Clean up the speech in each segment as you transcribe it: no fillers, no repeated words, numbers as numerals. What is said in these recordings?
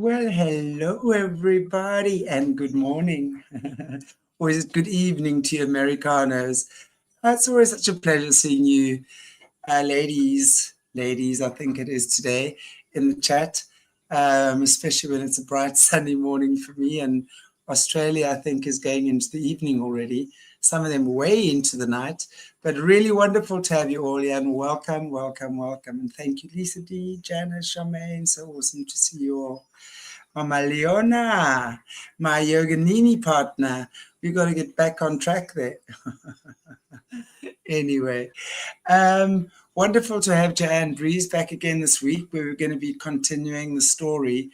Well, hello everybody, and good morning. Or is it good evening to you Americanos? It's always such a pleasure seeing you, ladies, I think it is today in the chat, especially when it's a bright sunny morning for me. And Australia, I think, is going into the evening already. Some of them way into the night, but really wonderful to have you all here. And welcome, welcome, welcome. And thank you, Lisa D, Janice, Charmaine. So awesome to see you all. Mama Leona, my Yoganini partner. We got to get back on track there. Anyway, wonderful to have Joanne Breeze back again this week, where we're going to be continuing the story.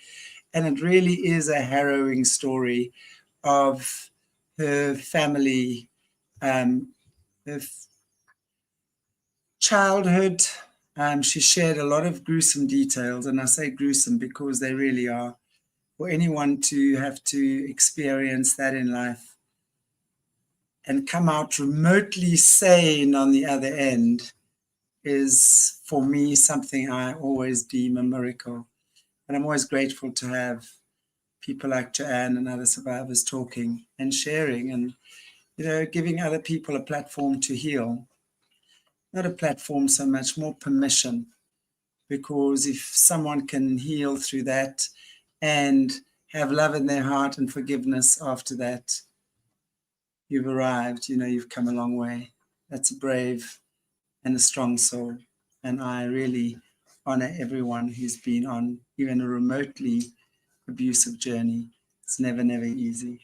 And it really is a harrowing story of her family, her childhood. She shared a lot of gruesome details, and I say gruesome because they really are. For anyone to have to experience that in life and come out remotely sane on the other end is, for me, something I always deem a miracle. And I'm always grateful to have people like Joanne and other survivors talking and sharing and, giving other people a platform to heal. Not a platform so much, more permission. Because if someone can heal through that and have love in their heart and forgiveness after that, you've arrived, you've come a long way. That's a brave and a strong soul. And I really honor everyone who's been on even a remotely abusive journey. It's never, never easy.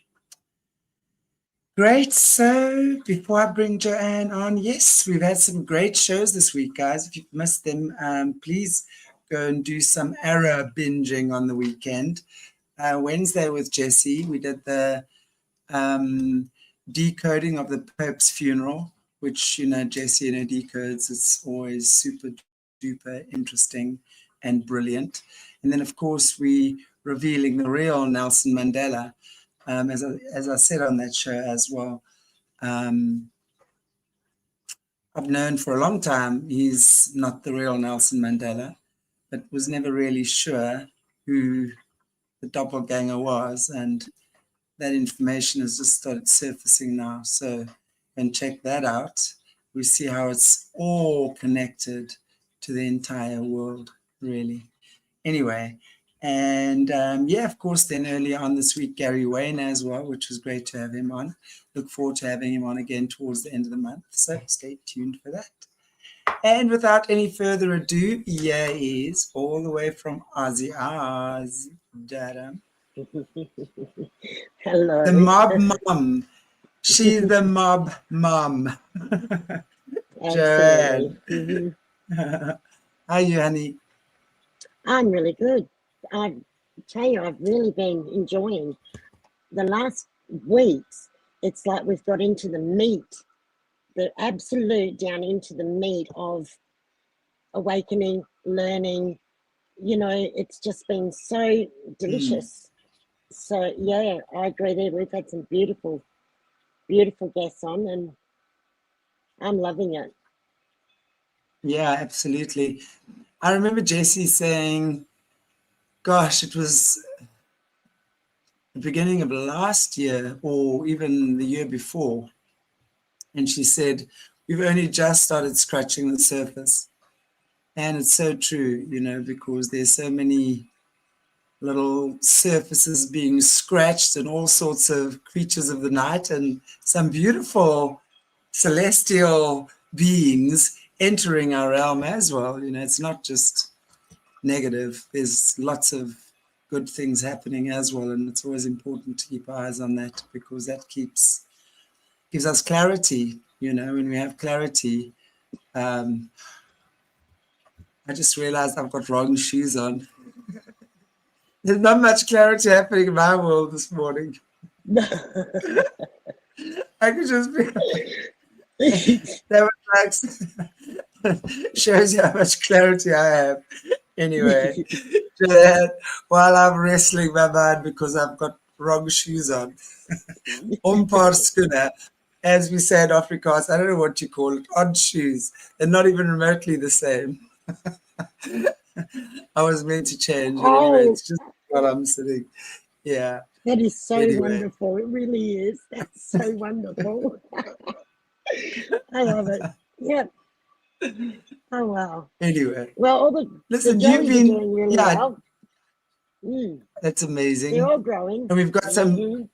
Great. So before I bring Joanne on, yes, we've had some great shows this week, guys. If you've missed them, please go and do some Arrow binging on the weekend. Wednesday with Jesse, we did the decoding of the Pope's funeral, which, Jesse and her decodes, it's always super duper interesting and brilliant. And then, of course, we revealing the real Nelson Mandela, as I said on that show as well. I've known for a long time he's not the real Nelson Mandela, but was never really sure who the doppelganger was. And that information has just started surfacing now. So, and check that out. We see how it's all connected to the entire world, really. Anyway, and of course, then earlier on this week, Gary Wayne as well, which was great to have him on. Look forward to having him on again towards the end of the month. So stay tuned for that. And without any further ado, here is all the way from Aussie Oz, Dada. Hello. The mob mom. She's the mob mom. Joanne. How are you, honey? I'm really good. I tell you, I've really been enjoying the last weeks. It's like we've got into the meat, the absolute down into the meat of awakening, learning. It's just been so delicious. So, yeah, I agree there. We've had some beautiful, beautiful guests on, and I'm loving it. Yeah, absolutely. I remember Jessie saying, gosh, it was the beginning of last year or even the year before. And she said, we've only just started scratching the surface. And it's so true, because there's so many little surfaces being scratched and all sorts of creatures of the night and some beautiful celestial beings entering our realm as well. It's not just negative. There's lots of good things happening as well, and it's always important to keep our eyes on that because that gives us clarity. When we have clarity, I just realized I've got wrong shoes on. There's not much clarity happening in my world this morning. I could just be that was like shows you how much clarity I have. Anyway, while I'm wrestling my mind because I've got wrong shoes on. Ompar schooner, as we say in Afrikaans, I don't know what you call it, odd shoes. They're not even remotely the same. I was meant to change, but anyway, it's just while I'm sitting. Yeah. That is so Anyway. wonderful. It really is. That's so wonderful. I love it. Yep. Oh, wow. Anyway. Well, all the Listen, you've jellies are been, doing really yeah, well. Mm, that's they're amazing. all growing. And we've got some,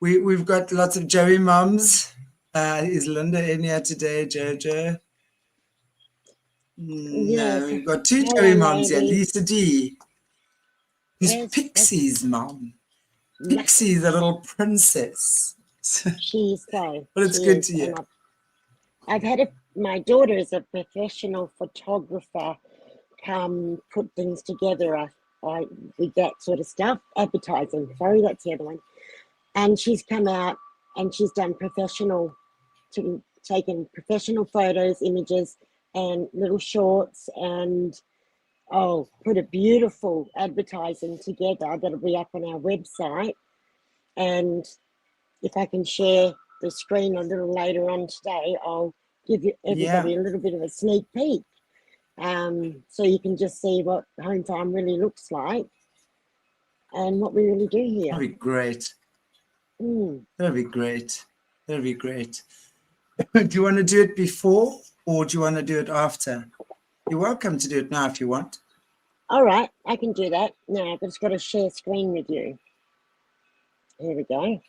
we've got lots of Joey mums. Is Linda in here today, Jojo? No, Yes. we've got two Hello, Joey mums here. ladies. Lisa D, who's Yes, Pixie's mum. yes. Pixie, the little princess. She's so. But it's She good is. to hear. And I've had my daughter is a professional photographer come put things together with that sort of stuff. Advertising, sorry, that's the other one. And she's come out and she's done taken professional photos, images, and little shorts, and put a beautiful advertising together that'll be up on our website. And if I can share the screen a little later on today, I'll give everybody a little bit of a sneak peek. So you can just see what Home Farm really looks like and what we really do here. That'd be great. That'd be great. That'd be great. Do you want to do it before or do you want to do it after? You're welcome to do it now if you want. All right, I can do that. Now I've just got to share screen with you. Here we go.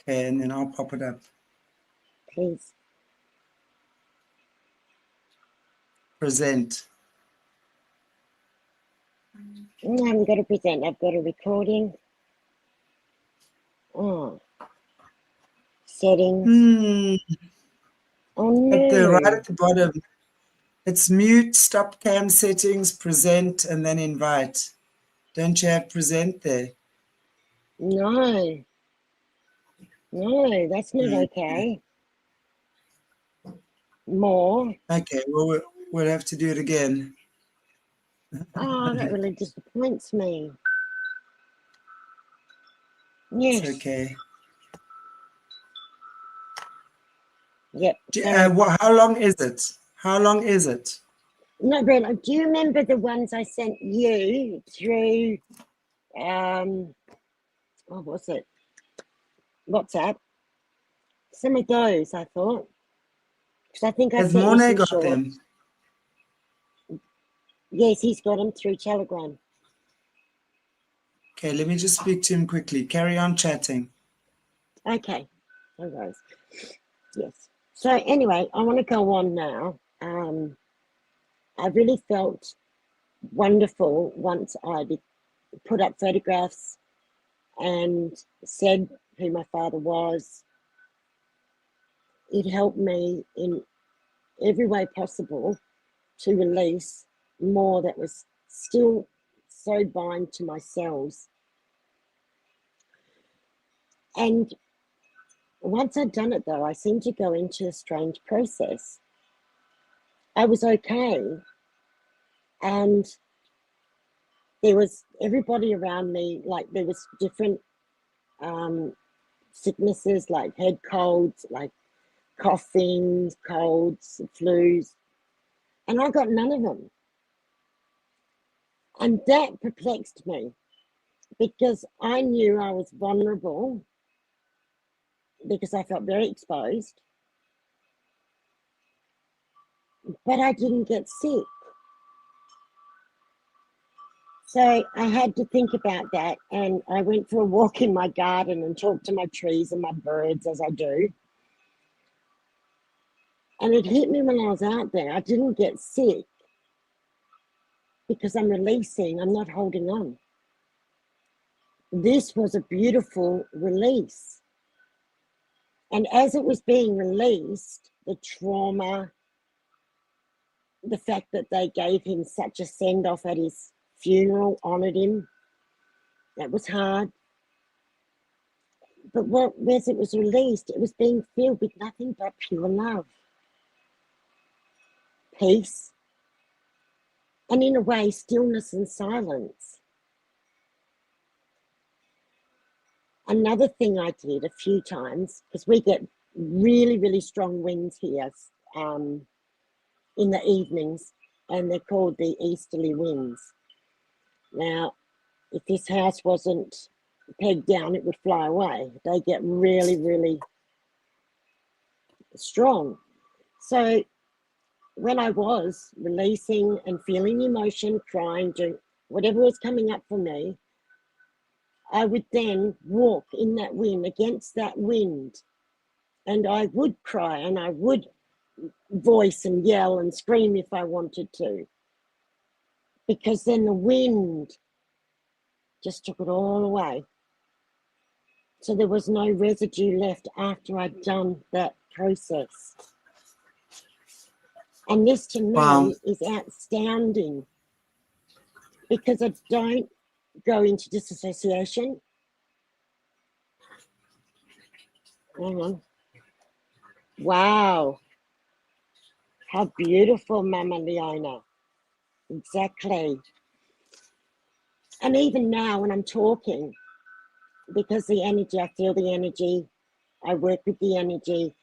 Okay, and then I'll pop it up. Please. Present. No, I haven't got to present. I've got a recording. Settings. Oh, no. Right at the bottom, it's mute, stop cam settings, present, and then invite. Don't you have present there? No. No, that's not okay. More. Okay, well, we'll have to do it again. Oh, that really disappoints me. Yes. It's okay. Yep. How long is it? How long is it? No, Brenda, do you remember the ones I sent you through, what was it? WhatsApp? Some of those, I thought. Because I think I Has sent you Mornay some got shorts. them? Yes, he's got them through Telegram. Okay, let me just speak to him quickly. Carry on chatting. Okay, no worries. Yes. So anyway, I want to go on now. I really felt wonderful once I put up photographs and said who my father was. It helped me in every way possible to release more that was still so bind to my cells. And once I'd done it, though, I seemed to go into a strange process. I was okay, and there was everybody around me, like there was different sicknesses, like head colds, like coughing, colds, flus, and I got none of them. And that perplexed me because I knew I was vulnerable because I felt very exposed, but I didn't get sick. So I had to think about that, and I went for a walk in my garden and talked to my trees and my birds, as I do. And it hit me when I was out there. I didn't get sick because I'm releasing, I'm not holding on. This was a beautiful release. And as it was being released, the trauma, the fact that they gave him such a send-off at his funeral, honoured him, that was hard. But as it was released, it was being filled with nothing but pure love, peace, and in a way, stillness and silence. Another thing I did a few times, because we get really, really strong winds here in the evenings, and they're called the easterly winds. Now, if this house wasn't pegged down, it would fly away. They get really, really strong. So when I was releasing and feeling emotion, crying, doing whatever was coming up for me, I would then walk in that wind, against that wind, and I would cry and I would voice and yell and scream if I wanted to, because then the wind just took it all away. So there was no residue left after I'd done that process. And this to me is outstanding, because I don't go into disassociation. Hang on. Wow. How beautiful, Mama Leona. Exactly. And even now when I'm talking, because the energy, I feel the energy, I work with the energy,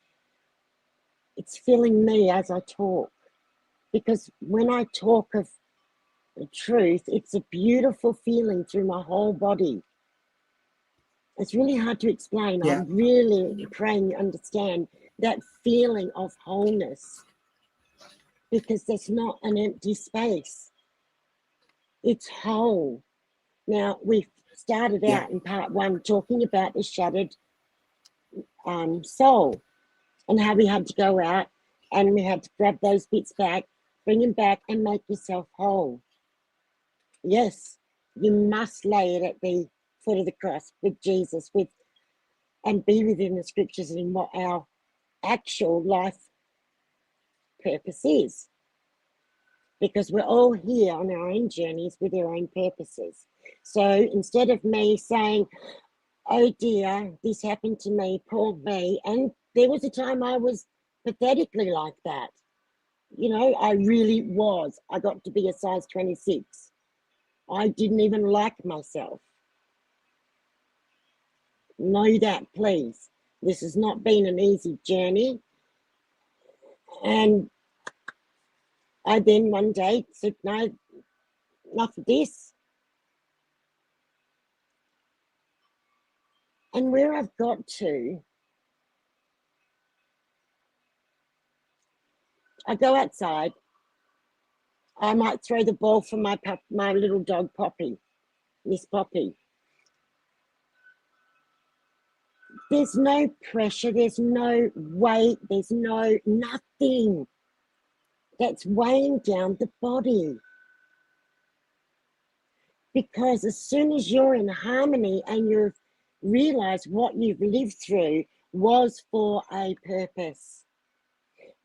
it's filling me as I talk. Because when I talk of the truth, it's a beautiful feeling through my whole body. It's really hard to explain. Yeah. I'm really praying you understand that feeling of wholeness, because there's not an empty space. It's whole. Now, we started out in part one talking about the shattered soul, and how we had to go out and we had to grab those bits back, bring them back, and make yourself whole. Yes, you must lay it at the foot of the cross with Jesus, and be within the scriptures in what our actual life purpose is. Because we're all here on our own journeys with our own purposes. So instead of me saying, oh dear, this happened to me, poor me, and there was a time I was pathetically like that. You know, I really was. I got to be a size 26. I didn't even like myself. Know that, please. This has not been an easy journey. And I then one day said, no, enough of this. And where I've got to, I go outside. I might throw the ball for my little dog, Poppy, Miss Poppy. There's no pressure, there's no weight, there's nothing that's weighing down the body. Because as soon as you're in harmony and you've realized what you've lived through was for a purpose,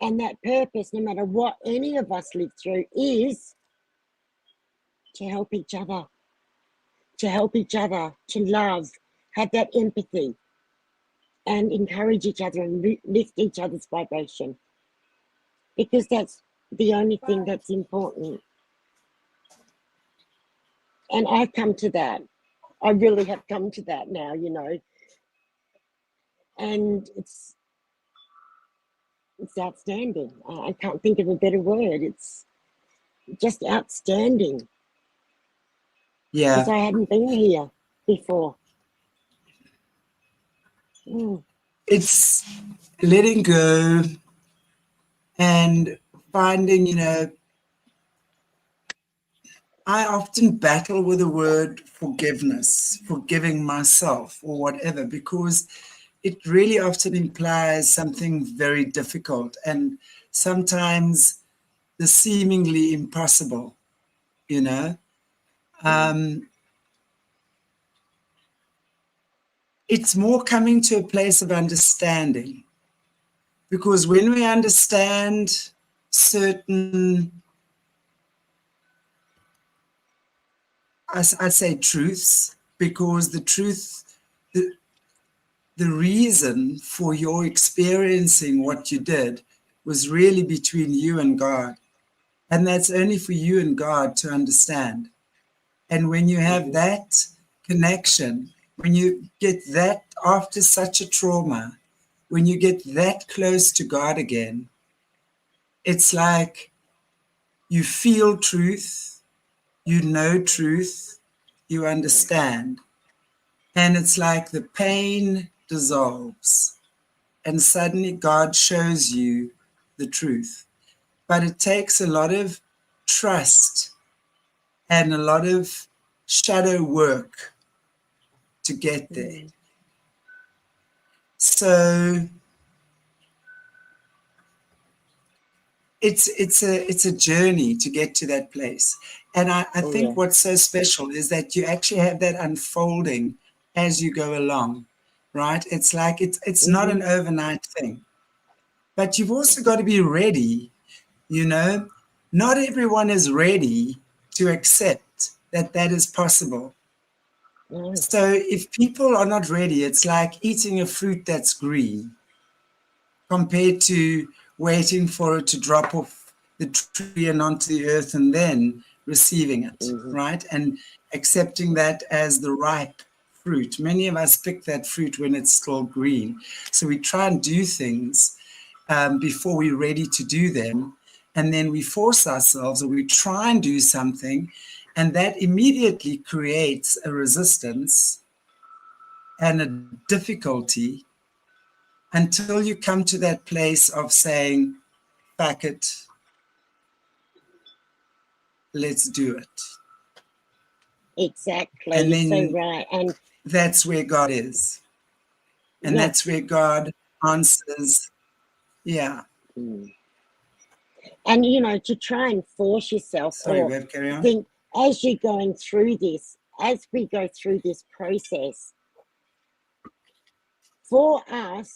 and that purpose, no matter what any of us live through, is to help each other, to love, have that empathy, and encourage each other and lift each other's vibration. Because that's the only thing that's important. And I've come to that. I really have come to that now, you know. And it's outstanding. I can't think of a better word. It's just outstanding. Yeah. Because I hadn't been here before. It's letting go and finding, you know, I often battle with the word forgiveness, forgiving myself or whatever, because it really often implies something very difficult and sometimes the seemingly impossible, you know. It's more coming to a place of understanding, because when we understand certain, I'd say truths, because the truth, the reason for your experiencing what you did was really between you and God. And that's only for you and God to understand. And when you have that connection, when you get that after such a trauma, when you get that close to God again, it's like you feel truth, you know truth, you understand. And it's like the pain dissolves and suddenly God shows you the truth. But it takes a lot of trust and a lot of shadow work to get there. So it's a journey to get to that place. And I think what's so special is that you actually have that unfolding as you go along, right? It's like it's not an overnight thing. But you've also got to be ready, you know. Not everyone is ready to accept that that is possible. So if people are not ready, it's like eating a fruit that's green compared to waiting for it to drop off the tree and onto the earth and then receiving it, right? And accepting that as the ripe fruit. Many of us pick that fruit when it's still green. So we try and do things before we're ready to do them. And then we force ourselves, or we try and do something, and that immediately creates a resistance and a difficulty until you come to that place of saying, fuck it, let's do it. Exactly. And You're then so right. And that's where God is. And that's where God answers. Yeah. And, you know, to try and force yourself Sorry, Bev, carry on. think as you're going through this, as we go through this process, for us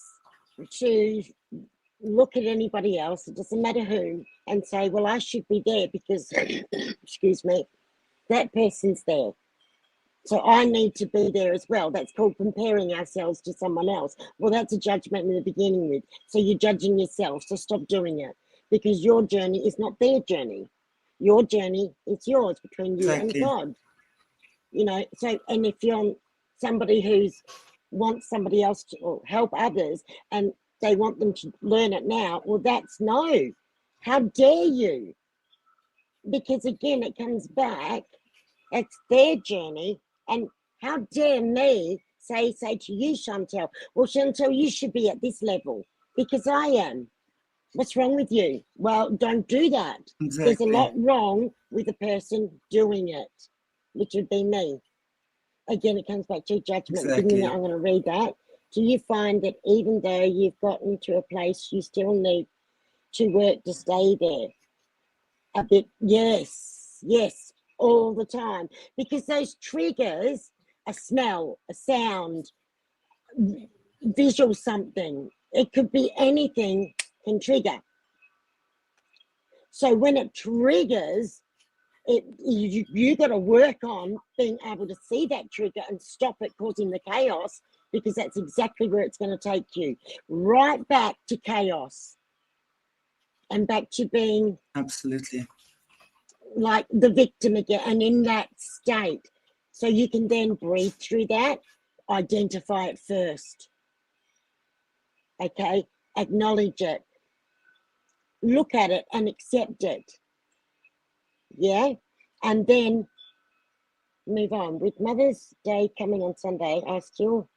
to look at anybody else, it doesn't matter who, and say, well, I should be there because, excuse me, that person's there. So I need to be there as well. That's called comparing ourselves to someone else. Well, that's a judgment in the beginning with. So you're judging yourself. So stop doing it, because your journey is not their journey. Your journey is yours between you and God. You know, so, and if you're somebody who's wants somebody else to or help others and they want them to learn it now, well, that's no. How dare you? Because again, it comes back. It's their journey. And how dare me say to you, Chantelle, well, Chantelle, you should be at this level because I am. What's wrong with you? Well, don't do that. Exactly. There's a lot wrong with the person doing it, which would be me. Again, it comes back to judgment. Exactly. I'm going to read that. Do you find that even though you've gotten to a place, you still need to work to stay there? A bit, yes, all the time. Because those triggers, a smell, a sound, visual something, it could be anything can trigger. So when it triggers, you got to work on being able to see that trigger and stop it causing the chaos, because that's exactly where it's going to take you, right back to chaos and back to being absolutely like the victim again, and in that state. So you can then breathe through that, identify it first, okay, acknowledge it, look at it and accept it, yeah, and then move on. With Mother's Day coming on Sunday, I still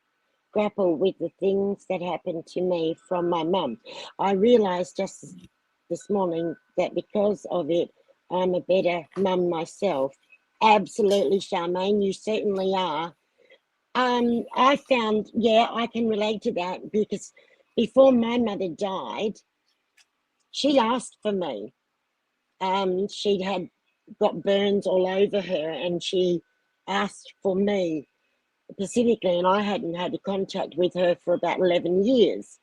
grapple with the things that happened to me from my mum. I realised just this morning that because of it, I'm a better mum myself. Absolutely, Charmaine, you certainly are. I found, I can relate to that, because before my mother died, she asked for me. She had got burns all over her, and she asked for me specifically, and I hadn't had contact with her for about 11 years.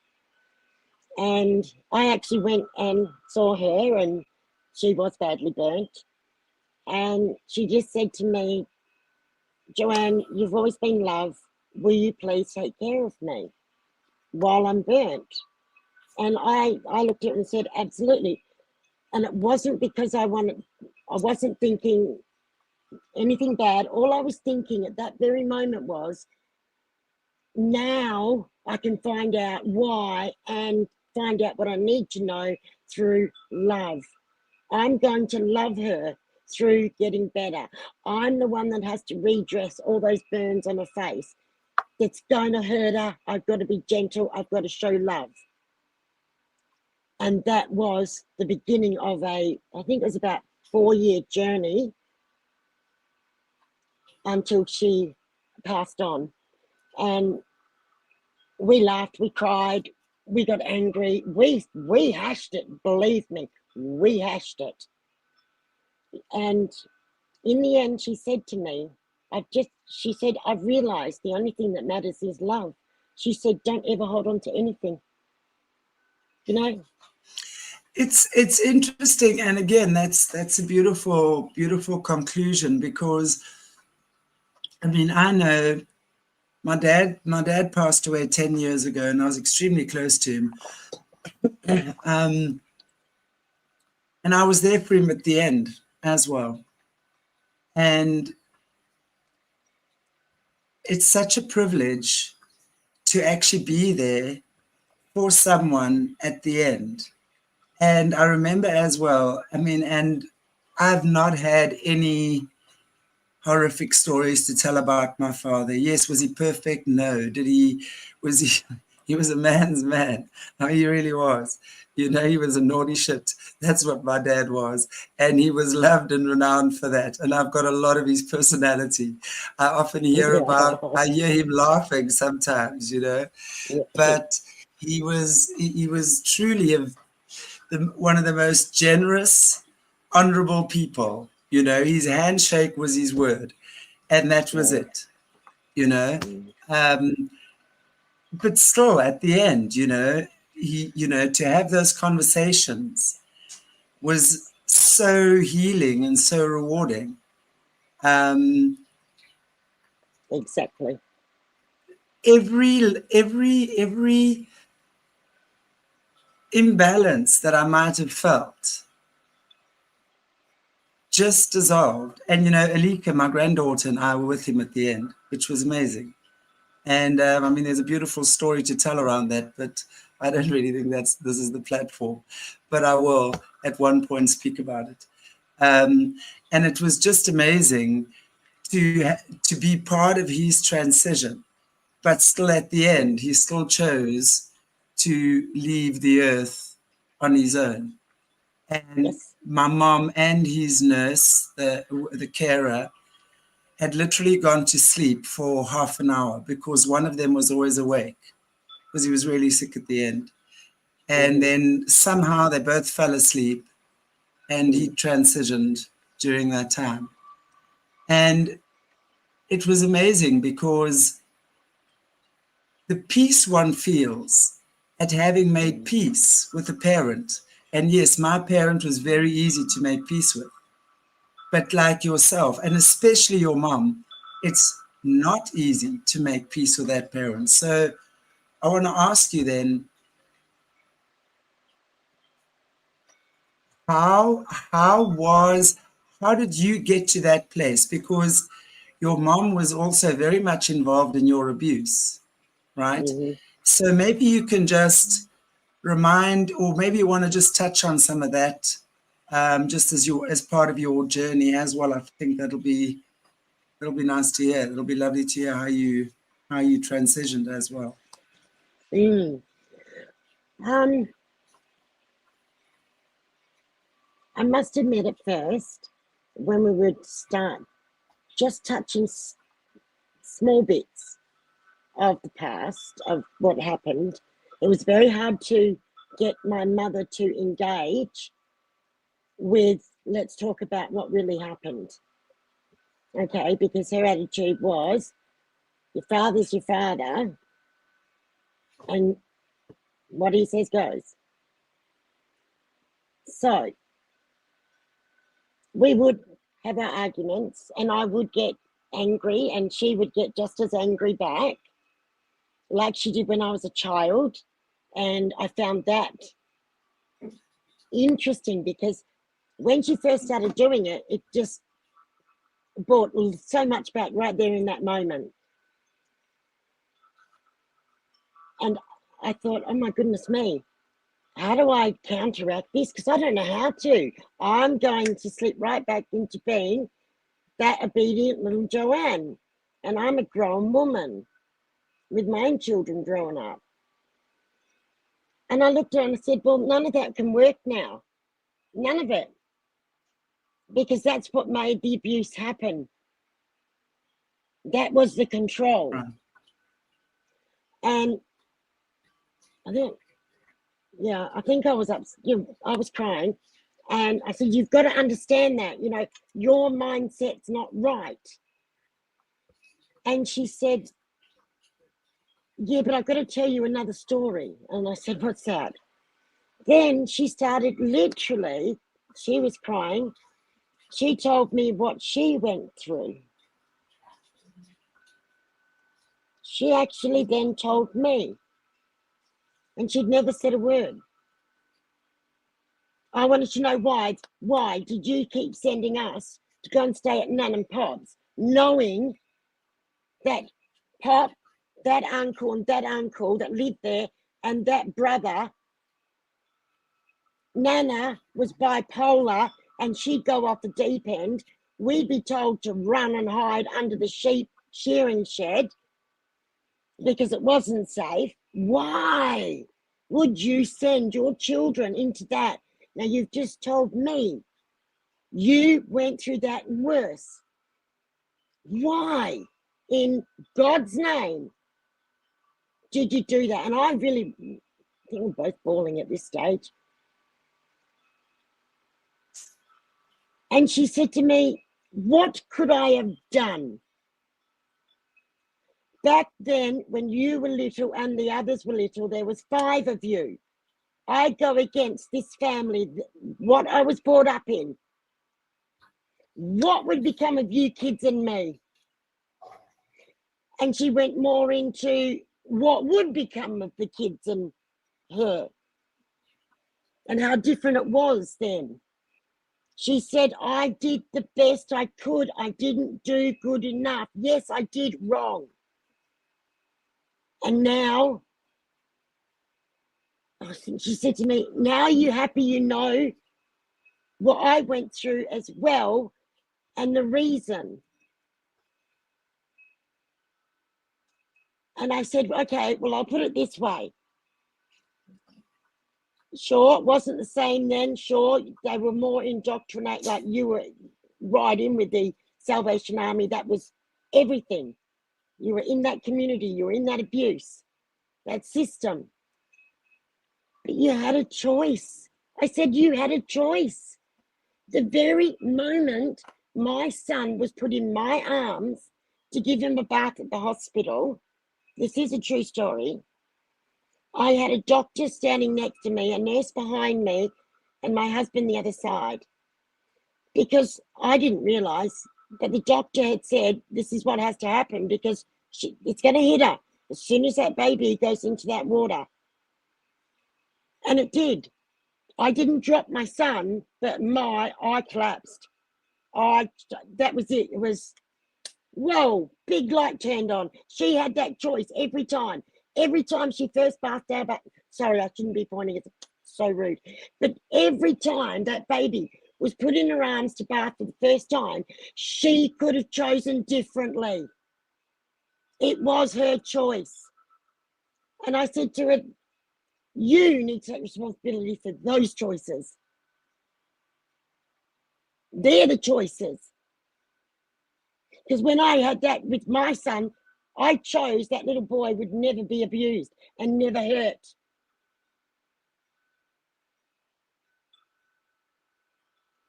And I actually went and saw her, and she was badly burnt. And she just said to me, Joanne, you've always been loved. Will you please take care of me while I'm burnt? And I looked at her and said, absolutely. And it wasn't because I wasn't thinking anything bad. All I was thinking at that very moment was, now I can find out why and find out what I need to know through love. I'm going to love her through getting better. I'm the one that has to redress all those burns on her face. It's going to hurt her. I've got to be gentle. I've got to show love. And that was the beginning of I think it was about 4-year journey until she passed on. And we laughed, we cried, we got angry. We hashed it, believe me, we hashed it. And in the end, she said to me, she said, I've realized the only thing that matters is love. She said, don't ever hold on to anything. You know? It's interesting, and again, that's a beautiful conclusion, because I mean, I know my dad passed away 10 years ago, and I was extremely close to him. And I was there for him at the end as well. And it's such a privilege to actually be there for someone at the end. And I remember as well, I mean, and I've not had any horrific stories to tell about my father. Yes, was he perfect? No. Was he was a man's man. No, he really was. You know, he was a naughty shit. That's what my dad was. And he was loved and renowned for that. And I've got a lot of his personality. I often hear I hear him laughing sometimes, you know, but he was truly one of the most generous, honorable people. You know, his handshake was his word, and that was it, you know. But still, at the end, you know, to have those conversations was so healing and so rewarding. Exactly. Every imbalance that I might have felt just dissolved. And, you know, Alika, my granddaughter, and I were with him at the end, which was amazing. And I mean, there's a beautiful story to tell around that, but I don't really think this is the platform. But I will at one point speak about it. And it was just amazing to be part of his transition. But still, at the end, he still chose to leave the earth on his own. And my mom and his nurse, the carer, had literally gone to sleep for half an hour, because one of them was always awake, because he was really sick at the end. And then somehow they both fell asleep, and he transitioned during that time. And it was amazing, because the peace one feels at having made peace with a parent. And yes, my parent was very easy to make peace with. But like yourself, and especially your mom, it's not easy to make peace with that parent. So I want to ask you then, how did you get to that place? Because your mom was also very much involved in your abuse, right? So maybe you can just remind, or maybe you want to just touch on some of that, just as part of your journey as well. I think that'll be nice to hear. It'll be lovely to hear how you transitioned as well. I must admit, at first, when we would start just touching small bits of the past, of what happened, it was very hard to get my mother to engage with, let's talk about what really happened. Okay, because her attitude was, your father's your father, and what he says goes. So we would have our arguments, and I would get angry, and she would get just as angry back, like she did when I was a child. And I found that interesting, because when she first started doing it, it just brought so much back right there in that moment. And I thought, oh my goodness me, how do I counteract this? Because I don't know how to. I'm going to slip right back into being that obedient little Joanne. And I'm a grown woman with my own children growing up. And I looked at her and I said, well, none of that can work now. None of it. Because that's what made the abuse happen. That was the control. Right. And I think I was I was crying. And I said, you've got to understand that, you know, your mindset's not right. And she said, yeah, but I've got to tell you another story. And I said, what's that? Then she started literally, she was crying. She told me what she went through. She actually then told me. And she'd never said a word. I wanted to know why. Why did you keep sending us to go and stay at Nan and Pop's, knowing that Pop, that uncle that lived there, and that brother, Nana, was bipolar and she'd go off the deep end. We'd be told to run and hide under the sheep shearing shed because it wasn't safe. Why would you send your children into that? Now, you've just told me you went through that and worse. Why, in God's name, did you do that? And I really think we're both bawling at this stage. And she said to me, what could I have done? Back then, when you were little and the others were little, there was 5 of you. I go against this family, what I was brought up in. What would become of you kids and me? And she went more into what would become of the kids and her and how different it was then. She said, I did the best I could. I didn't do good enough. Yes, I did wrong. And now, I think she said to me, now you happy you know what I went through as well and the reason. And I said, okay, well, I'll put it this way. Sure, it wasn't the same then. Sure, they were more indoctrinated, like you were right in with the Salvation Army. That was everything. You were in that community. You were in that abuse, that system. But you had a choice. I said you had a choice. The very moment my son was put in my arms to give him a bath at the hospital, this is a true story, I had a doctor standing next to me, a nurse behind me, and my husband the other side. Because I didn't realise that the doctor had said this is what has to happen because it's going to hit her as soon as that baby goes into that water. And it did. I didn't drop my son, but I collapsed. That was it. It was, whoa, big light turned on. She had that choice every time. Every time she first bathed out, sorry, I shouldn't be pointing, it's so rude. But every time that baby was put in her arms to bath for the first time, she could have chosen differently. It was her choice. And I said to her, you need to take responsibility for those choices. They're the choices. Because when I had that with my son, I chose that little boy would never be abused and never hurt.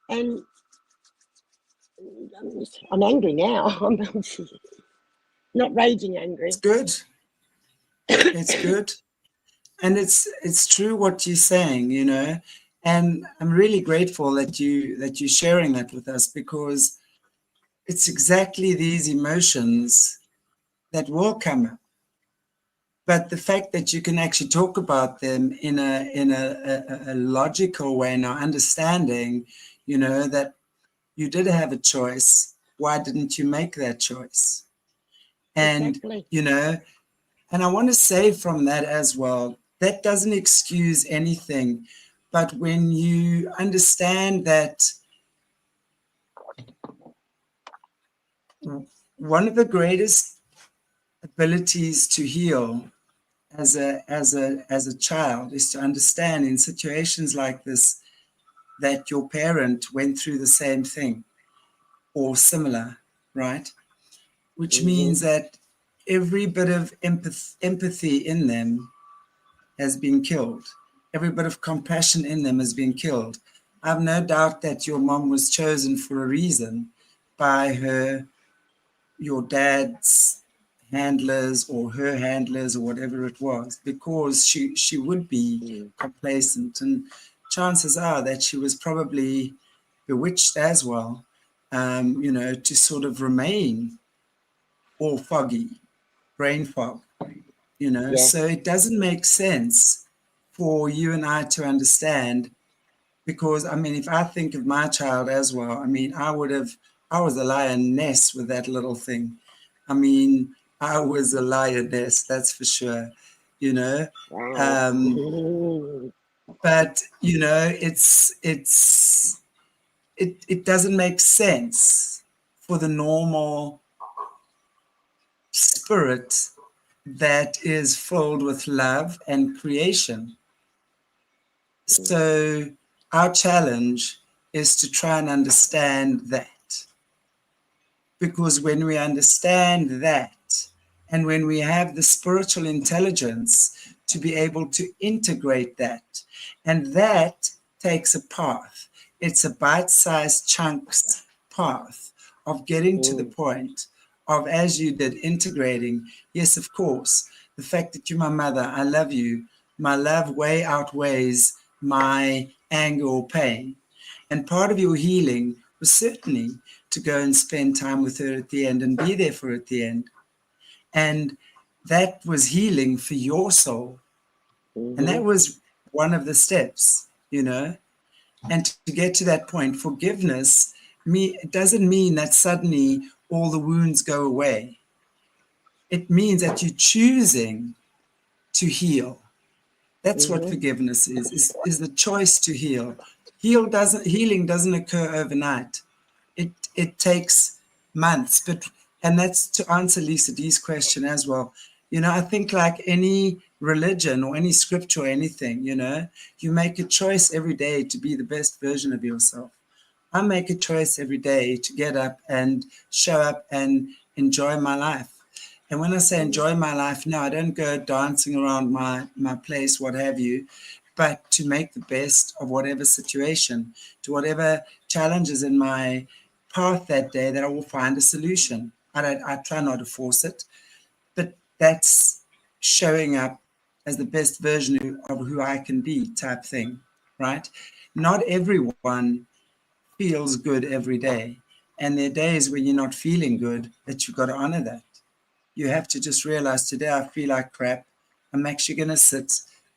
And I'm angry now. I'm not raging angry. It's good. It's good. And it's true what you're saying, you know, and I'm really grateful that you're sharing that with us, because it's exactly these emotions that will come up. But the fact that you can actually talk about them in a logical way, now understanding, you know, that you did have a choice. Why didn't you make that choice? And, exactly. you know, and I want to say from that as well, that doesn't excuse anything. But when you understand that one of the greatest abilities to heal as a child is to understand in situations like this that your parent went through the same thing or similar, right? Which means that every bit of empathy in them has been killed. Every bit of compassion in them has been killed. I have no doubt that your mom was chosen for a reason by your dad's handlers or her handlers or whatever it was, because she would be complacent. And chances are that she was probably bewitched as well, to sort of remain all foggy, brain fog, Yes. So it doesn't make sense for you and I to understand, because I mean, if I think of my child as well, I mean, I was a lioness with that little thing. I mean, I was a lioness, that's for sure, you know. Wow. Um, but it doesn't make sense for the normal spirit that is filled with love and creation. So our challenge is to try and understand that. Because when we understand that, and when we have the spiritual intelligence to be able to integrate that, and that takes a path. It's a bite-sized chunks path of getting to the point of, as you did, integrating. Yes, of course, the fact that you're my mother, I love you. My love way outweighs my anger or pain. And part of your healing was certainly to go and spend time with her at the end and be there for her at the end. And that was healing for your soul. And that was one of the steps, And to get to that point, forgiveness, it doesn't mean that suddenly all the wounds go away. It means that you're choosing to heal. That's what forgiveness is the choice to heal. Healing doesn't occur overnight. It takes months, and that's to answer Lisa D's question as well. I think like any religion or any scripture or anything, you make a choice every day to be the best version of yourself. I make a choice every day to get up and show up and enjoy my life. And when I say enjoy my life, no, I don't go dancing around my place, what have you, but to make the best of whatever situation, to whatever challenges in my path that day, that I will find a solution. I try not to force it, but that's showing up as the best version of who I can be type thing, right? Not everyone feels good every day. And there are days when you're not feeling good, that you've got to honor that. You have to just realize, today I feel like crap. I'm actually going to sit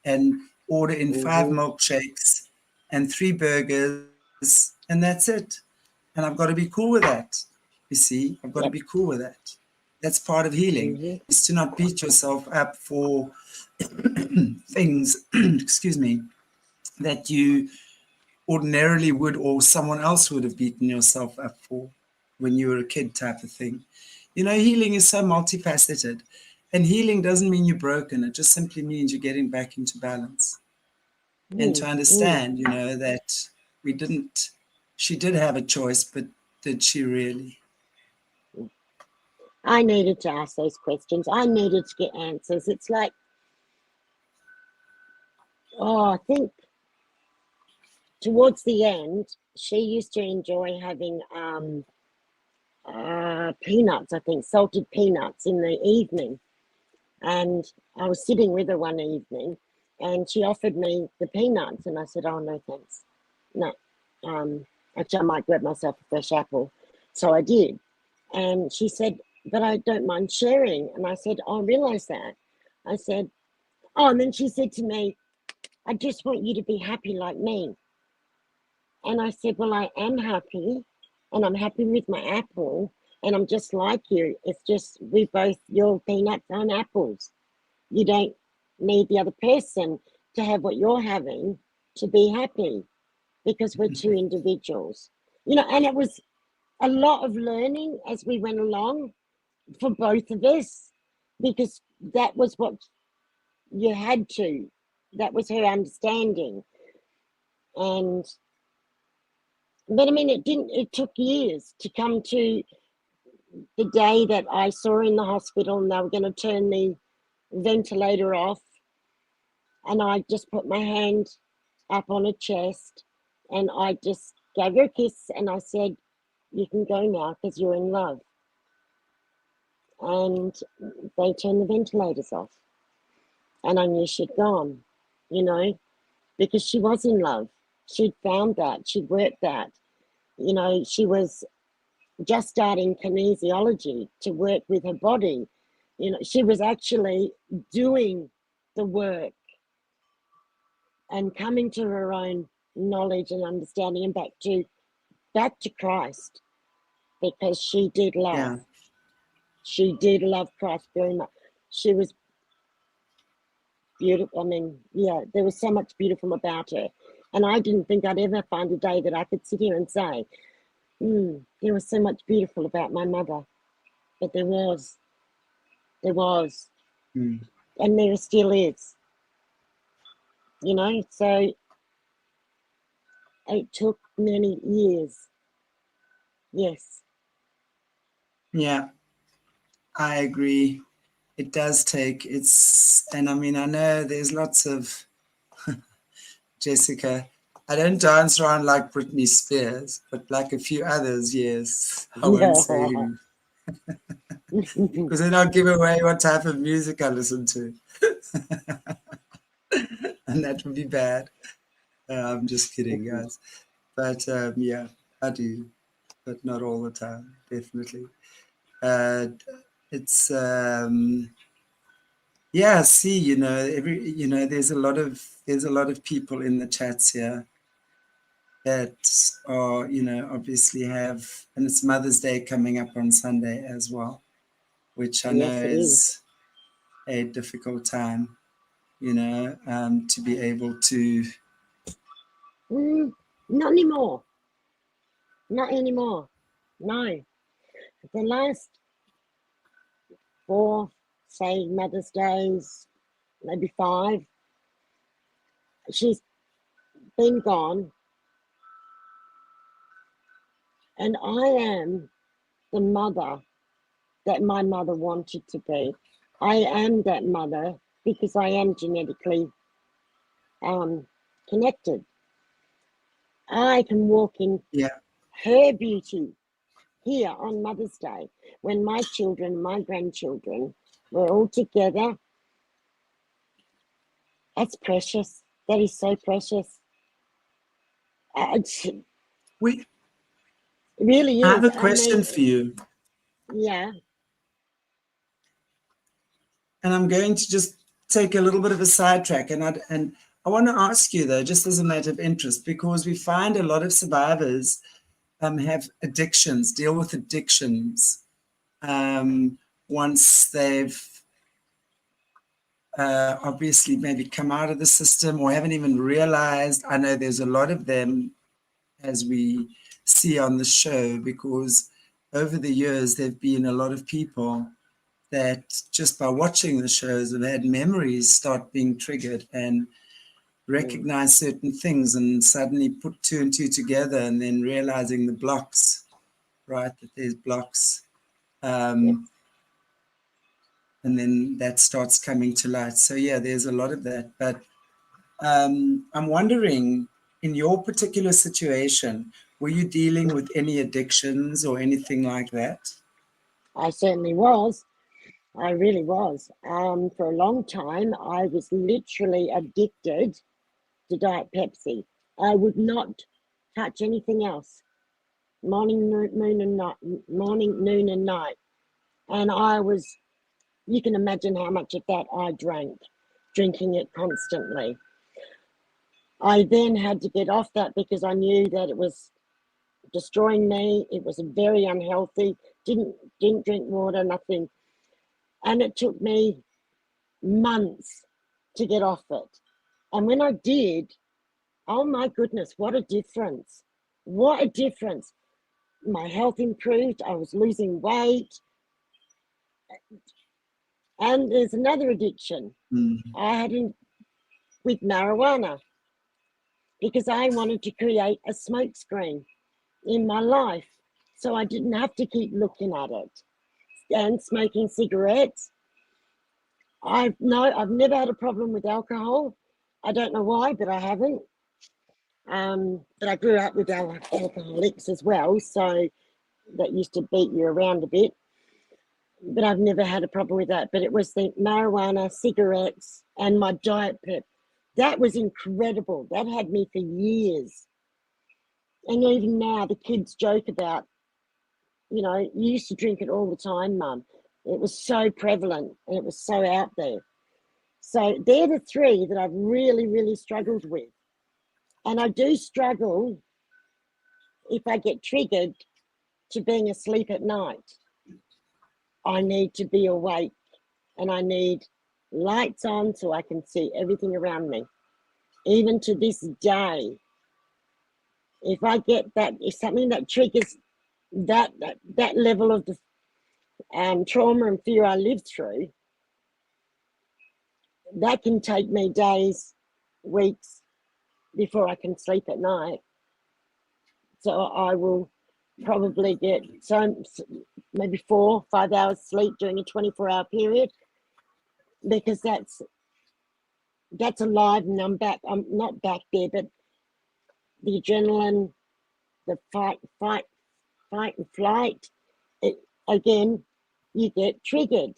and order in 5 milkshakes and 3 burgers, and that's it. And I've got to be cool with that. You see, I've got to be cool with that. That's part of healing, is to not beat yourself up for things, excuse me, that you ordinarily would, or someone else would have beaten yourself up for when you were a kid type of thing. Healing is so multifaceted, and healing doesn't mean you're broken. It just simply means you're getting back into balance. And to understand, that she did have a choice, but did she really? I needed to ask those questions. I needed to get answers. It's like, I think towards the end, she used to enjoy having peanuts, I think, salted peanuts in the evening. And I was sitting with her one evening and she offered me the peanuts. And I said, oh, no, thanks. No. Actually, I might grab myself a fresh apple. So I did. And she said, but I don't mind sharing. And I said, I realise that. I said, oh, and then she said to me, I just want you to be happy like me. And I said, well, I am happy and I'm happy with my apple and I'm just like you. It's just you're peanuts and apples. You don't need the other person to have what you're having to be happy, because we're two individuals, you know. And it was a lot of learning as we went along for both of us, because that was what you had to, that was her understanding. And but I mean, it took years to come to the day that I saw her in the hospital and they were going to turn the ventilator off, and I just put my hand up on her chest and I just gave her a kiss and I said, you can go now because you're in love. And they turned the ventilators off. And I knew she'd gone, you know, because she was in love. She'd found that, she'd worked that. You know, she was just starting kinesiology to work with her body. You know, she was actually doing the work and coming to her own knowledge and understanding, and back to Christ, because she did love. Yeah. She did love Christ very much. She was beautiful. I mean, yeah, there was so much beautiful about her. And I didn't think I'd ever find a day that I could sit here and say, there was so much beautiful about my mother. But there was. Mm. And there still is. You know, so it took many years. Yes. Yeah, I agree. It does take, and I mean, I know there's lots of, Jessica, I don't dance around like Britney Spears, but like a few others, yes. I won't say who, because then I'll give away what type of music I listen to. And that would be bad. I'm just kidding, guys. But yeah, I do, but not all the time, definitely. It's yeah, see, you know, there's a lot of people in the chats here that are, obviously have, and it's Mother's Day coming up on Sunday as well, which I know Yes, it is. is a difficult time, to be able to. Not anymore. Not anymore. No. The last 4, say, Mother's Days, maybe 5, she's been gone. And I am the mother that my mother wanted to be. I am that mother because I am genetically connected. I can walk in her beauty here on Mother's Day when my children, my grandchildren, were all together. That's precious. That is so precious. It really I have is. a question for you. Yeah. And I'm going to just take a little bit of a sidetrack. And I want to ask you, though, just as a matter of interest, because we find a lot of survivors have addictions, deal with addictions once they've obviously maybe come out of the system or haven't even realized. I know there's a lot of them, as we see on the show, because over the years there've been a lot of people that just by watching the shows have had memories start being triggered and recognize certain things and suddenly put 2 and 2 together, and then realizing the blocks, right, that there's blocks. And then that starts coming to light. So yeah, there's a lot of that. But I'm wondering, in your particular situation, were you dealing with any addictions or anything like that? I certainly was. I really was. For a long time, I was literally addicted to Diet Pepsi. I would not touch anything else. Morning, noon, and night. And you can imagine how much of that I drank, drinking it constantly. I then had to get off that because I knew that it was destroying me. It was very unhealthy. Didn't drink water, nothing. And it took me months to get off it. And when I did, oh my goodness, what a difference. What a difference. My health improved. I was losing weight. And there's another addiction I had with marijuana, because I wanted to create a smoke screen in my life so I didn't have to keep looking at it. And smoking cigarettes. I've never had a problem with alcohol. I don't know why, but I haven't. But I grew up with alcoholics as well, so that used to beat you around a bit. But I've never had a problem with that. But it was the marijuana, cigarettes, and my diet pep. That was incredible. That had me for years. And even now, the kids joke about, you know, you used to drink it all the time, Mum. It was so prevalent and it was so out there. So they're the three that I've really, really struggled with. And I do struggle if I get triggered to being asleep at night. I need to be awake and I need lights on so I can see everything around me. Even to this day, if I get that, if something that triggers that level of the trauma and fear I lived through, that can take me days, weeks before I can sleep at night. So I will probably get maybe 4 or 5 hours sleep during a 24-hour period, because that's alive and I'm back. I'm not back there, but the adrenaline, the fight and flight, again, you get triggered.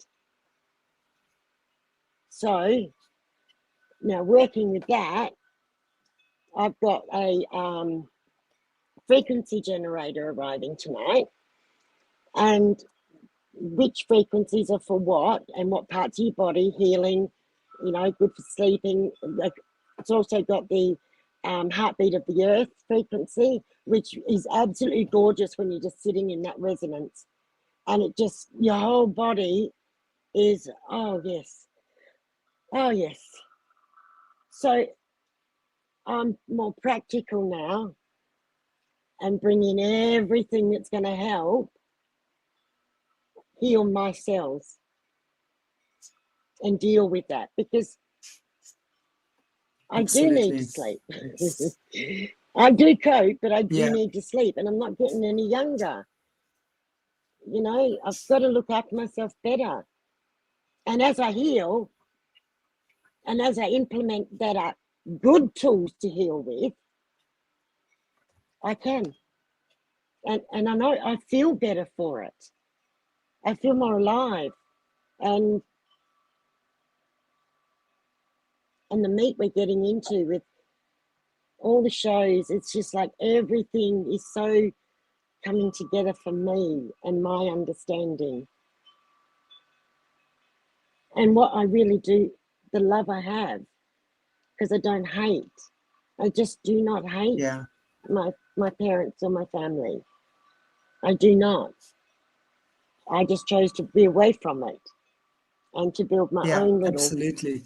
So now working with that, I've got a frequency generator arriving tonight, and which frequencies are for what and what parts of your body, healing, you know, good for sleeping. It's also got the heartbeat of the earth frequency, which is absolutely gorgeous when you're just sitting in that resonance. And it just, your whole body is, oh yes. So I'm more practical now and bringing everything that's going to help heal my cells and deal with that, because I do need to sleep. I do cope, but I do need to sleep, and I'm not getting any younger. You know, I've got to look after myself better. And as I heal, and as I implement that are good tools to heal with, I can. And I know I feel better for it. I feel more alive. And the meat we're getting into with all the shows, it's just like everything is so coming together for me and my understanding. And what I really do, the love I have, because I don't hate. I just do not hate my parents or my family. I do not. I just chose to be away from it and to build my own little. Absolutely.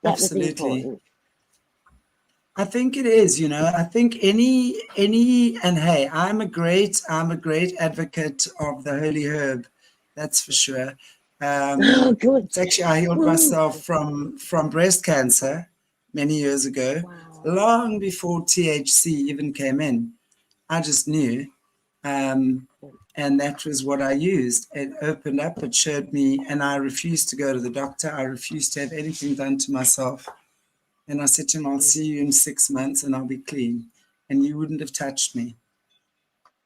That Absolutely. was important. I think it is, you know, I think any, and hey, I'm a great advocate of the holy herb. That's for sure. Good. It's actually, I healed myself from breast cancer many years ago, long before THC even came in. I just knew. And that was what I used. It opened up, it showed me, and I refused to go to the doctor. I refused to have anything done to myself. And I said to him, I'll see you in 6 months and I'll be clean. And you wouldn't have touched me.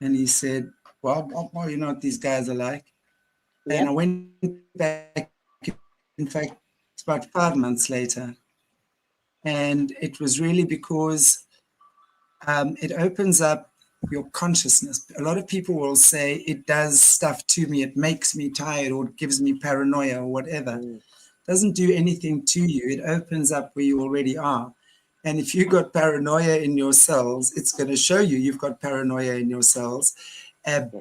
And he said, well, you know what these guys are like. And I went back, in fact, it's about 5 months later. And it was really because it opens up your consciousness. A lot of people will say it does stuff to me. It makes me tired or it gives me paranoia or whatever. Doesn't do anything to you. It opens up where you already are. And if you've got paranoia in your cells, it's going to show you you've got paranoia in your cells.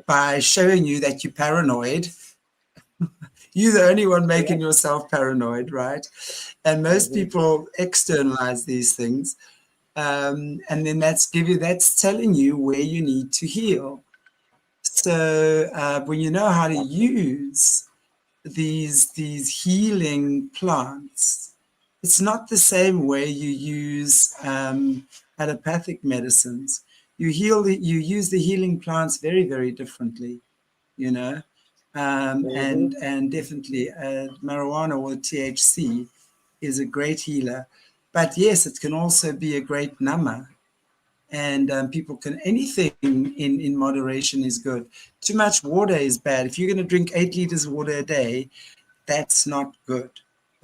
By showing you that you're paranoid, You're the only one Yeah. making yourself paranoid, right? And most people externalize these things. And then that's telling you where you need to heal. So when you know how to use these healing plants, it's not the same way you use allopathic medicines. You use the healing plants very, very differently, you know. And definitely marijuana or THC is a great healer. But yes, it can also be a great number. And people can, anything in moderation is good. Too much water is bad. If you're going to drink 8 liters of water a day, that's not good.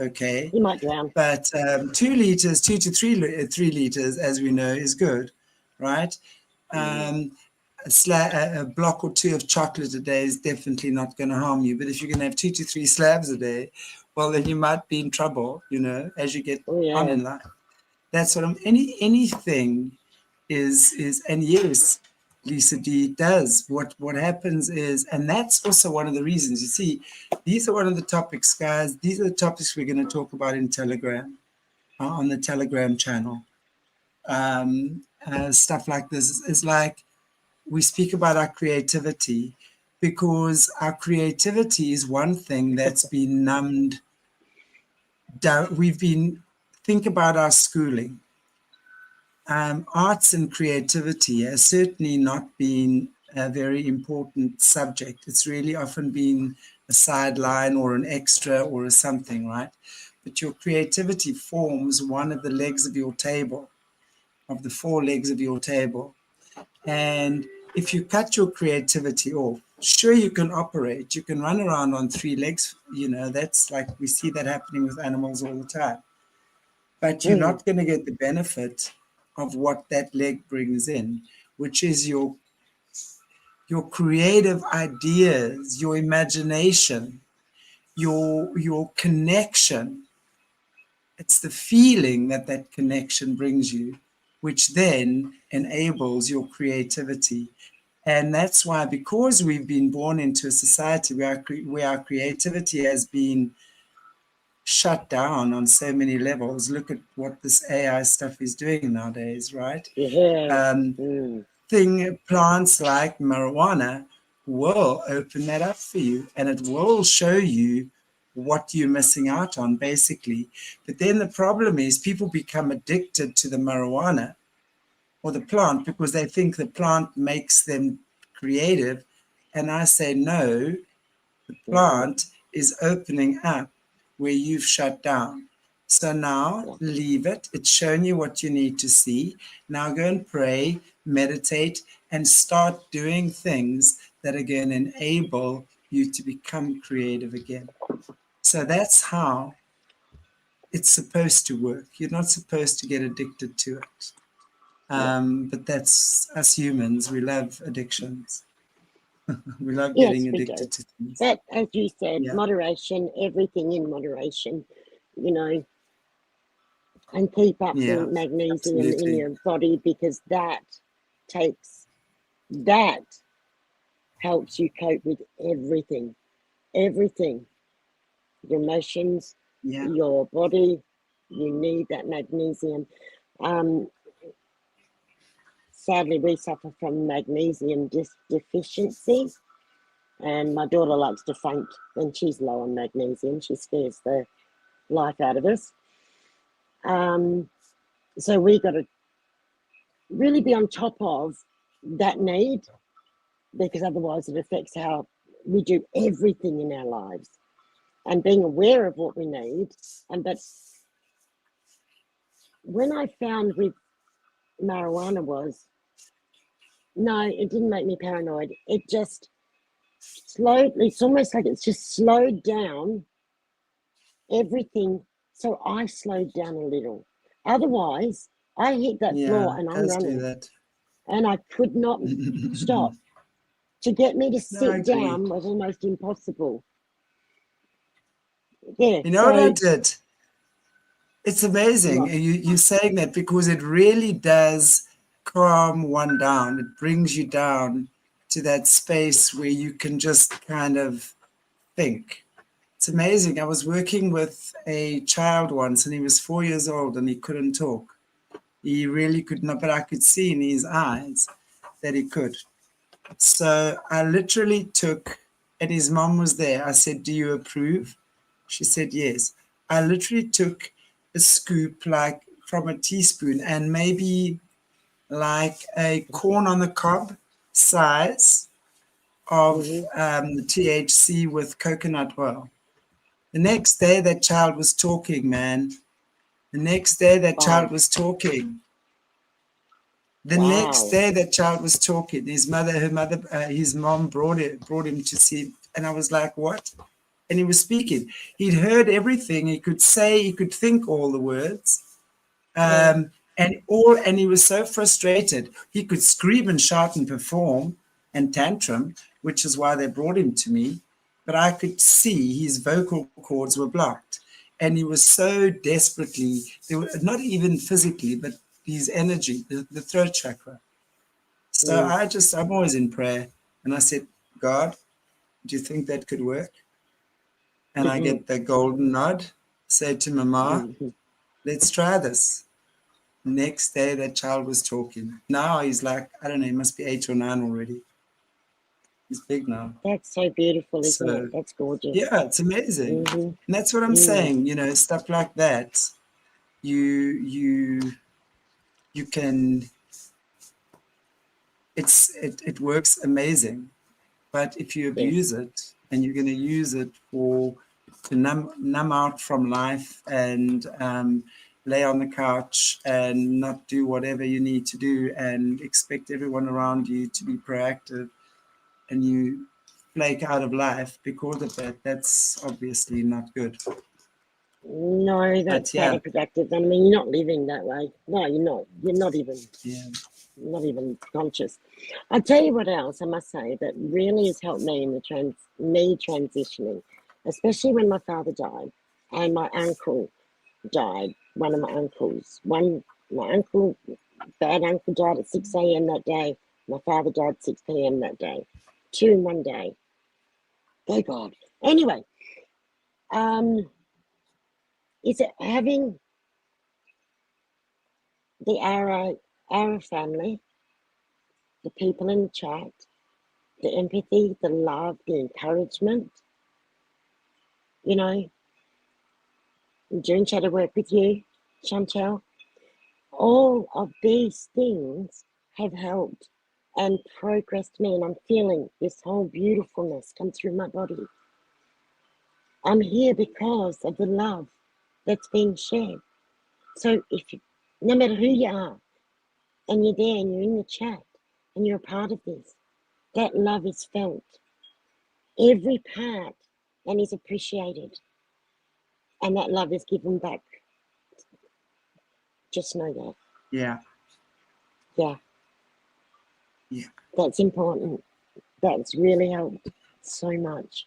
Okay. You might drown. But 2 liters, 2 to 3 liters, as we know, is good, right? Um, a block or two of chocolate a day is definitely not going to harm you. But if you're going to have 2 to 3 slabs a day, well, then you might be in trouble, as you get Oh on yeah. in life. That's what anything is, and yes, Lisa D does. What happens is, and that's also one of the reasons. You see, these are one of the topics, guys. These are the topics we're going to talk about in Telegram, on the Telegram channel. Stuff like this is like we speak about our creativity, because our creativity is one thing that's been numbed down. Think about our schooling. Arts and creativity has certainly not been a very important subject. It's really often been a sideline or an extra or a something, right? But your creativity forms one of the legs of your table, of the 4 legs of your table. And if you cut your creativity off, sure, you can operate, you can run around on 3 legs, that's like we see that happening with animals all the time. But you're not going to get the benefit of what that leg brings in, which is your creative ideas, your imagination, your connection. It's the feeling that connection brings you, which then enables your creativity. And that's why, because we've been born into a society where our creativity has been shut down on so many levels. Look at what this AI stuff is doing nowadays, right? Yeah. Plants like marijuana will open that up for you, and it will show you what you're missing out on, basically. But then the problem is people become addicted to the marijuana or the plant because they think the plant makes them creative. And I say, no, the plant is opening up where you've shut down. So now leave it. It's shown you what you need to see. Now go and pray, meditate, and start doing things that are going to enable you to become creative again. So that's how it's supposed to work. You're not supposed to get addicted to it. But that's us humans. We love addictions. We love Yes, getting we do. addicted to things. But as you said, Yeah. moderation, everything in moderation, and keep up Yeah, the magnesium in absolutely. your body, because that helps you cope with everything, your emotions, Yeah. your body. You need that magnesium. Sadly, we suffer from magnesium deficiency, and my daughter likes to faint when she's low on magnesium. She scares the life out of us. So we got to really be on top of that need, because otherwise it affects how we do everything in our lives. And being aware of what we need. But when I found with marijuana was, no, it didn't make me paranoid. It just it's almost like it's just slowed down everything. So I slowed down a little. Otherwise, I hit that Yeah, floor and it I'm does do running, that. and I could not stop. To get me to No, I sit agree. down was almost impossible. Yeah, You know what I so did? It's amazing. what? You're saying that because it really does calm one down. It brings you down to that space where you can just kind of think. It's amazing. I was working with a child once, and he was 4 years old, and he couldn't talk. He really could not, but I could see in his eyes that he could. So I literally took, and his mom was there. I said, "Do you approve?" She said, "Yes." I literally took a scoop, like from a teaspoon, and maybe like a corn on the cob size of the THC with coconut oil. The next day, that child was talking, man. The next day, that child was talking. The next day, that child was talking. His mom brought him to see, and I was like, "What?" And he was speaking. He'd heard everything. He could say, he could think all the words, and he was so frustrated. He could scream and shout and perform and tantrum, which is why they brought him to me. But I could see his vocal cords were blocked, and he was so desperately, they were not even physically, but his energy, the throat chakra. So I'm always in prayer, and I said, "God, do you think that could work?" And I get the golden nod, say to Mama, "Let's try this." Next day, that child was talking. Now he's like, I don't know, he must be 8 or 9 already. He's big now. That's so beautiful, isn't it? That's gorgeous. Yeah, it's amazing. And that's what I'm saying, stuff like that. You can, it works amazing. But if you abuse it, and you're going to use it to numb out from life and lay on the couch and not do whatever you need to do and expect everyone around you to be proactive, and you flake out of life because of that, that's obviously not good. No, that's counterproductive. I mean, you're not living that way. No, you're not. You're not even. Not even conscious. I'll tell you what else I must say that really has helped me in the transitioning, especially when my father died and my uncle died. One of my uncles, bad uncle died at 6 a.m. that day. My father died at 6 p.m. that day. 2 in one day. Thank God. Anyway, is it having the Arrow family, the people in the chat, the empathy, the love, the encouragement, doing shadow work with you, Chantelle, all of these things have helped and progressed me, and I'm feeling this whole beautifulness come through my body. I'm here because of the love that's being shared. So no matter who you are, and you're there and you're in the chat and you're a part of this, that love is felt. Every part and is appreciated. And that love is given back. Just know that. Yeah. That's important. That's really helped so much.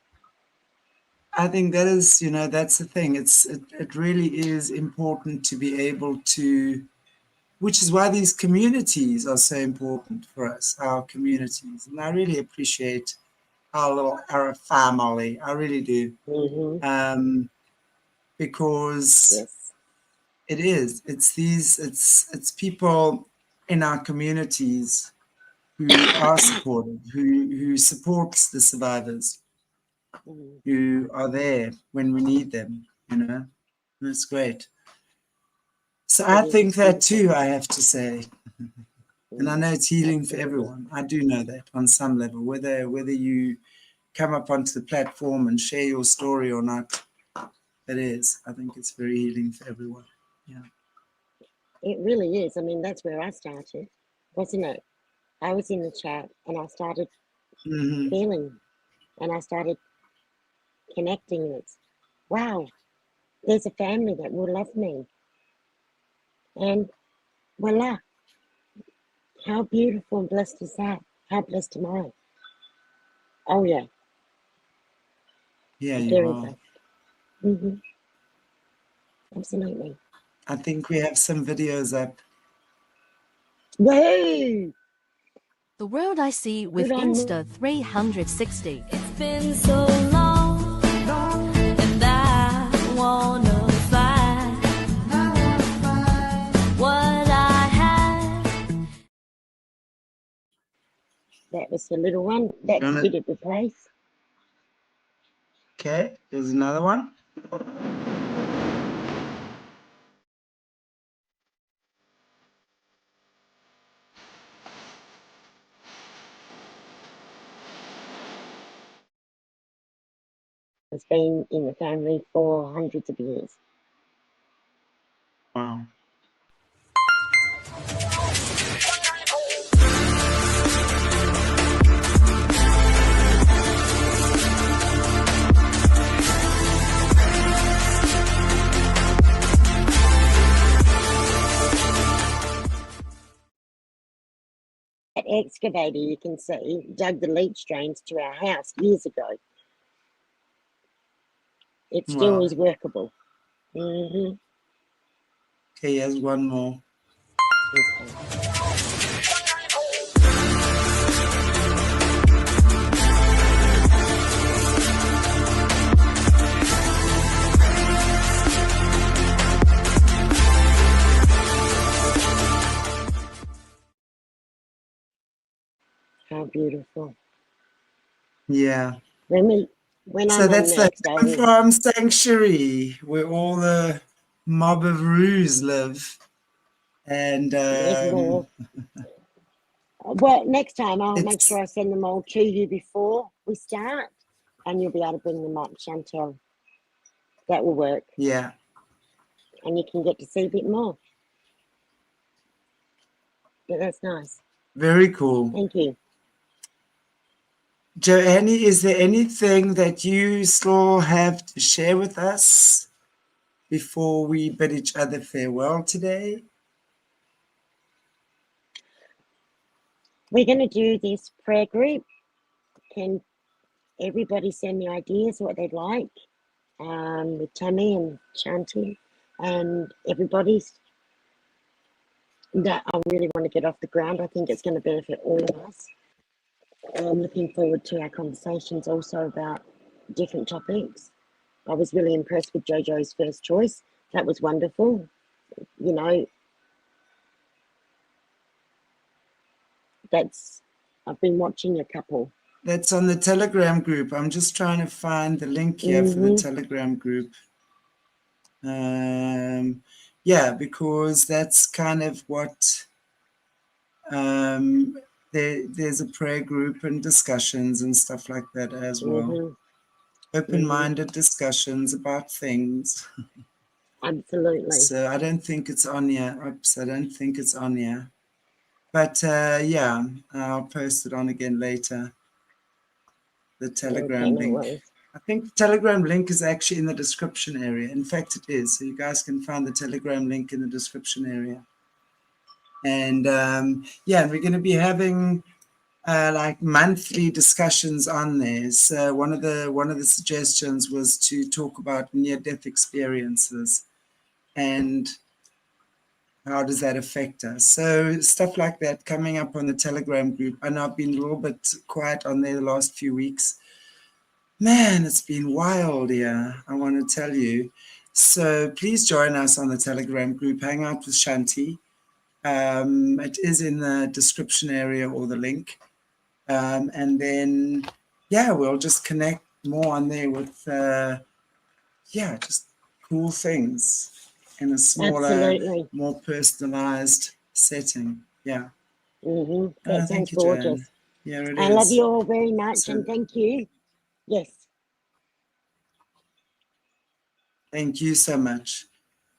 I think that is, that's the thing. It really is important to be able to, which is why these communities are so important for us, our communities. And I really appreciate our family. I really do. Because it's people in our communities who are supportive, who supports the survivors, who are there when we need them, That's great. So I think that too, I have to say. And I know it's healing for everyone. I do know that on some level, whether you come up onto the platform and share your story or not, it is. I think it's very healing for everyone. Yeah. It really is. I mean, that's where I started, wasn't it? I was in the chat and I started feeling, and I started connecting with, wow, there's a family that will love me. And voila, how beautiful and blessed is that? How blessed am I? Oh, yeah. Yeah, you very are. blessed. Absolutely. I think we have some videos up. Whoa! The World I See with Insta 360. It's been so long, and That was the little one. That's Wanna- did it replace. Okay, there's another one. It's been in the family for hundreds of years. Wow. That excavator, you can see, dug the leach drains to our house years ago. It still Wow. is workable. Mm-hmm. Okay, here's one more. How beautiful. Yeah. When So I'm on that's the next, I will. farm sanctuary where all the mob of roos live. And There's more. Well, next time I'll make it's sure I send them all to you before we start, and you'll be able to bring them up, Chantelle. That will work, yeah, and you can get to see a bit more. But that's nice. very cool. Thank you. Joanne, is there anything that you still have to share with us before we bid each other farewell today? We're going to do this prayer group. Can everybody send me ideas what they'd like? With Tammy and Shanti and everybody's that I really want to get off the ground. I think it's going to benefit all of us. I'm looking forward to our conversations also about different topics. I was really impressed with Jojo's first choice. That was wonderful. You know, I've been watching a couple. That's on the Telegram group. I'm just trying to find the link here for the Telegram group. Yeah, because that's kind of what there's a prayer group and discussions and stuff like that as well. Open-minded discussions about things. Absolutely. So I don't think it's on here. Oops, I don't think it's on here. But yeah, I'll post it on again later. The Telegram link. I think the Telegram link is actually in the description area. In fact, it is. So you guys can find the Telegram link in the description area. And yeah, and we're going to be having like monthly discussions on there. So one of the suggestions was to talk about near-death experiences and how does that affect us. So stuff like that coming up on the Telegram group. I know I've been a little bit quiet on there the last few weeks. Man, it's been wild here, I want to tell you. So please join us on the Telegram group. Hang out with Shanti. It is in the description area or the link. And then, yeah, we'll just connect more on there with, yeah, just cool things in a smaller, more personalized setting. Yeah. That sounds thank you, gorgeous. Joanne. Yeah, it is. I love you all very much, and thank you. Yes. Thank you so much.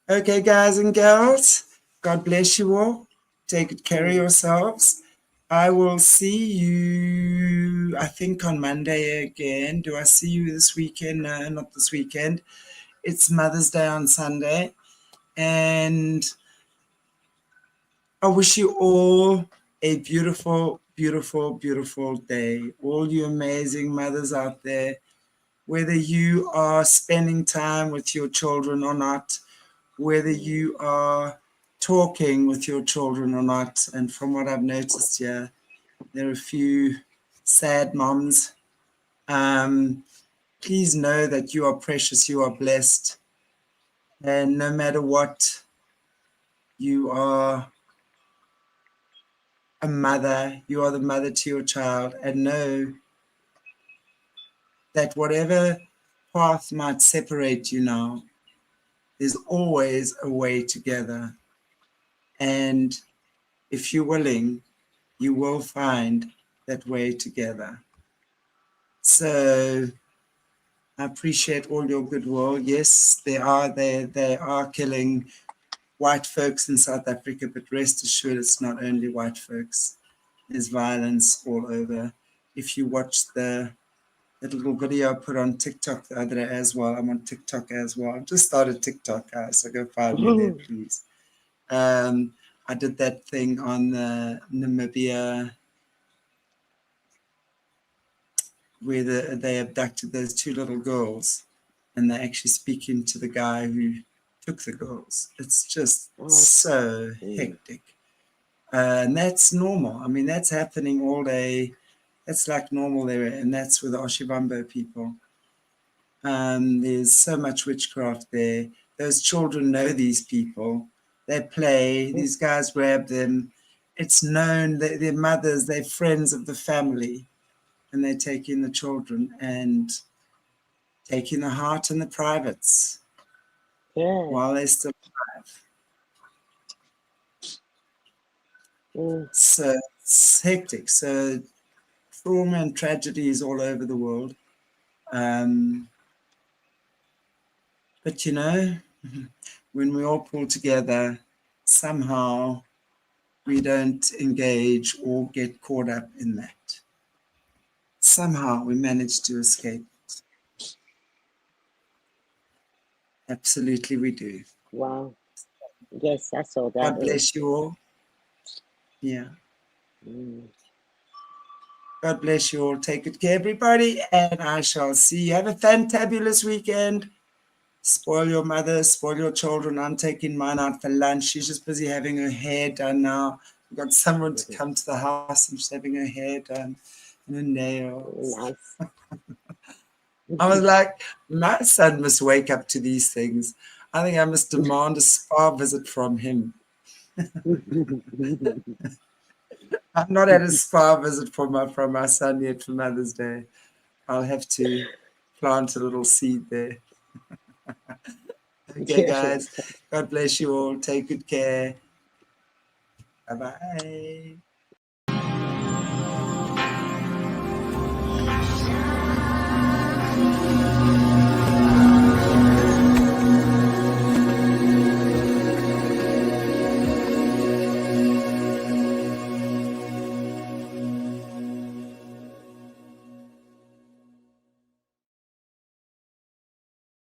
Okay, guys and girls, God bless you all. Take good care of yourselves. I will see you, I think, on Monday again. Do I see you this weekend? No, not this weekend. It's Mother's Day on Sunday. And I wish you all a beautiful, beautiful, beautiful day. All you amazing mothers out there, whether you are spending time with your children or not, whether you are talking with your children or not. And from what I've noticed here, there are a few sad moms. Please know that you are precious, you are blessed. And no matter what, you are a mother. You are the mother to your child, and know that whatever path might separate you now, there's always a way together. And if you're willing, you will find that way together. So I appreciate all your goodwill. Yes, they are killing white folks in South Africa, but rest assured it's not only white folks. There's violence all over. If you watch that little video I put on TikTok the other day as well, I'm on TikTok as well. I've just started TikTok, guys, so go find me there, please. I did that thing on the Namibia where they abducted those two little girls, and they're actually speaking to the guy who took the girls. It's just so hectic. And that's normal. I mean, that's happening all day. That's like normal there, and that's with the Oshibambo people. There's so much witchcraft there. Those children know these people. They play. These guys grab them. It's known that their mothers, they're friends of the family, and they take in the children and take in the heart and the privates while they're still alive. So it's hectic. So trauma and tragedy is all over the world. But you know, when we all pull together, somehow we don't engage or get caught up in that. Somehow we manage to escape it. Absolutely we do. Wow. Yes, I saw that. God bless you all. Yeah. God bless you all. Take good care, everybody, and I shall see you. Have a fantabulous weekend. Spoil your mother, spoil your children. I'm taking mine out for lunch. She's just busy having her hair done now. We've got someone to come to the house and she's having her hair done and her nails. Nice. I was like, my son must wake up to these things. I think I must demand a spa visit from him. I've not had a spa visit from my son yet for Mother's Day. I'll have to plant a little seed there. Okay, guys. God bless you all. Take good care. Bye-bye.